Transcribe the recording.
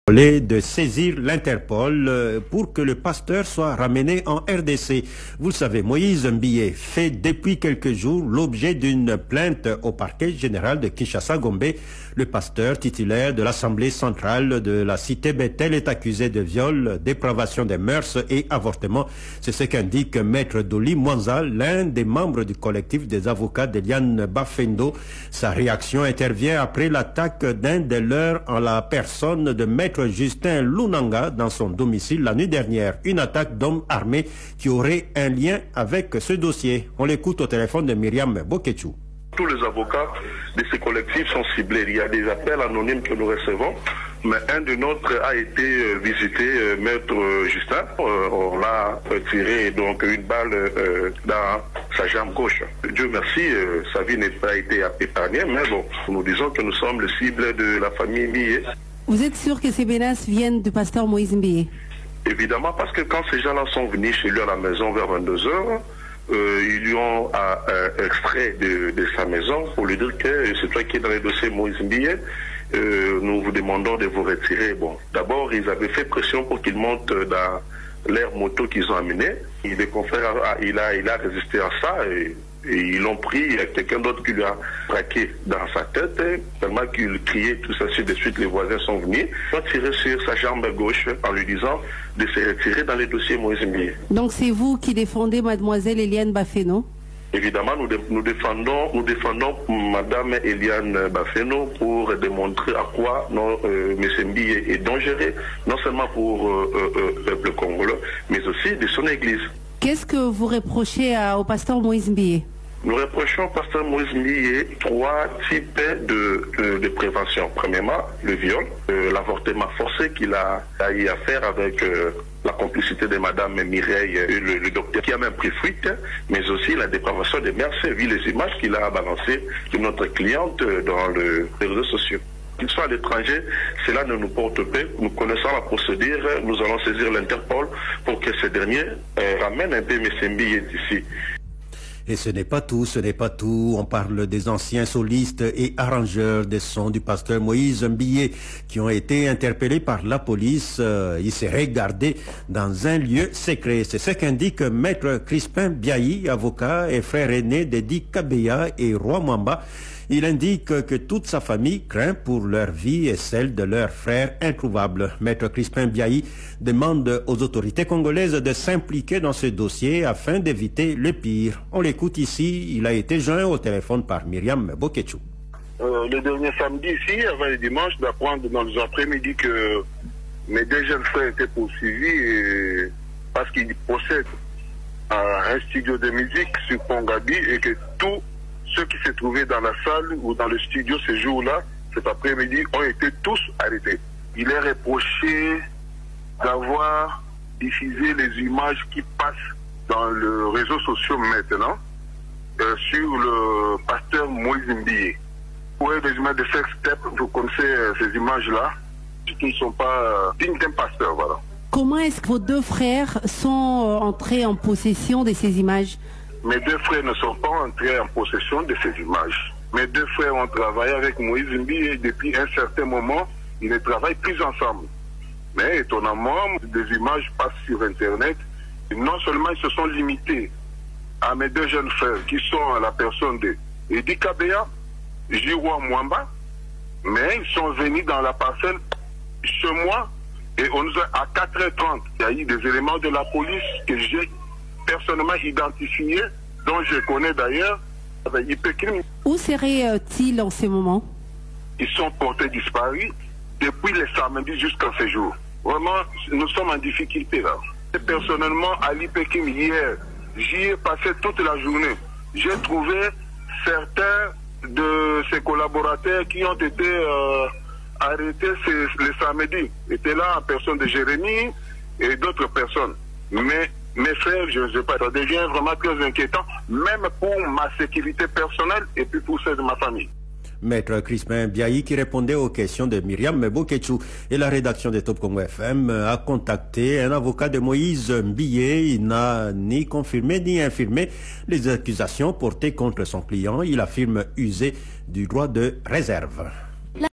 De saisir l'Interpol pour que le pasteur soit ramené en RDC. Vous le savez, Moïse Mbiye fait depuis quelques jours l'objet d'une plainte au parquet général de Kinshasa-Gombe. Le pasteur titulaire de l'Assemblée centrale de la cité Bethel est accusé de viol, dépravation des mœurs et avortement. C'est ce qu'indique Maître Doli Mwanza, l'un des membres du collectif des avocats d'Eliane Bafendo. Sa réaction intervient après l'attaque d'un des leurs en la personne de Maître Justin Lunanga dans son domicile la nuit dernière. Une attaque d'hommes armés qui aurait un lien avec ce dossier. On l'écoute au téléphone de Myriam Boketchou. Tous les avocats de ces collectifs sont ciblés. Il y a des appels anonymes que nous recevons, mais un de nôtres a été visité, Maître Justin. On l'a tiré donc une balle dans sa jambe gauche. Dieu merci, sa vie n'a pas été épargnée, mais bon, nous disons que nous sommes le cible de la famille Mbiye. Vous êtes sûr que ces menaces viennent du pasteur Moïse Mbiye? Évidemment, parce que quand ces gens-là sont venus chez lui à la maison vers 22 h, ils lui ont extrait de sa maison pour lui dire que c'est toi qui es dans les dossiers Moïse Mbiye. Nous vous demandons de vous retirer. Bon, d'abord, ils avaient fait pression pour qu'il monte dans leur moto qu'ils ont amené. Le confrère, il a résisté à ça et ils l'ont pris. Il y a quelqu'un d'autre qui lui a braqué dans sa tête, tellement qu'il criait tout ça, de suite les voisins sont venus. Ils ont tiré sur sa jambe gauche en lui disant de se retirer dans les dossiers Moïse Mbiye. Donc c'est vous qui défendez mademoiselle Eliane Bafeno? Évidemment, nous défendons Madame Eliane Bafeno pour démontrer à quoi M. Mbiye est dangereux, non seulement pour le peuple congolais, mais aussi de son église. Qu'est-ce que vous reprochez au pasteur Moïse Mbiye? Nous reprochons au pasteur Moïse Mbiye 3 types de prévention. Premièrement, le viol, l'avortement forcé qu'il a eu à faire avec la complicité de Madame Mireille, le docteur qui a même pris fuite, mais aussi la dépravation des mœurs, vu les images qu'il a balancées de notre cliente dans les réseaux sociaux. Qu'il soit à l'étranger, cela ne nous porte pas. Nous connaissons la procédure, nous allons saisir l'Interpol pour que ce dernier ramène un peu M. Mbiye d'ici. Et ce n'est pas tout, ce n'est pas tout. On parle des anciens solistes et arrangeurs des sons du pasteur Moïse Mbiye qui ont été interpellés par la police. Ils seraient gardés dans un lieu secret. C'est ce qu'indique Maître Crispin Biayi, avocat et frère aîné d'Edi Kabeya et Roi Mwamba. Il indique que toute sa famille craint pour leur vie et celle de leurs frères introuvables. Maître Crispin Biayi demande aux autorités congolaises de s'impliquer dans ce dossier afin d'éviter le pire. On l'écoute ici, il a été joint au téléphone par Myriam Boketchou. Le dernier samedi ici, avant le dimanche, d'apprendre dans les après-midi que mes 2 jeunes frères étaient poursuivis parce qu'ils possèdent un studio de musique sur Pongabi et que tous ceux qui se trouvaient dans la salle ou dans le studio ce jour-là, cet après-midi, ont été tous arrêtés. Il est reproché d'avoir diffusé les images qui passent dans les réseaux sociaux maintenant sur le pasteur Moïse Mbiye. Oui, des images de sex-tape, vous connaissez ces images-là, qui ne sont pas dignes d'un pasteur, voilà. Comment est-ce que vos 2 frères sont entrés en possession de ces images? Mes 2 frères ne sont pas entrés en possession de ces images. Mes 2 frères ont travaillé avec Moïse Mbiye et depuis un certain moment, ils ne travaillent plus ensemble. Mais étonnamment, des images passent sur Internet. Et non seulement ils se sont limités à mes 2 jeunes frères qui sont à la personne de Edi Kabeya, Jirwa Mwamba, mais ils sont venus dans la parcelle chez moi et on nous a, à 4h30, il y a eu des éléments de la police que j'ai personnellement identifiés, dont je connais d'ailleurs, avec Ipekim. Où seraient-ils en ce moment? Ils sont portés disparus depuis le samedi jusqu'à ce jour. Vraiment, nous sommes en difficulté là. Et personnellement, à l'Ipekim hier, j'y ai passé toute la journée. J'ai trouvé certains de ses collaborateurs qui ont été arrêtés le samedi. Étaient là en personne de Jérémy et d'autres personnes. Mais mes frères, je ne sais pas, ça devient vraiment très inquiétant, même pour ma sécurité personnelle et puis pour celle de ma famille. Maître Crispin Biayi qui répondait aux questions de Myriam Boketchou. Et la rédaction de Top Congo FM a contacté un avocat de Moïse Mbiye. Il n'a ni confirmé ni infirmé les accusations portées contre son client. Il affirme user du droit de réserve.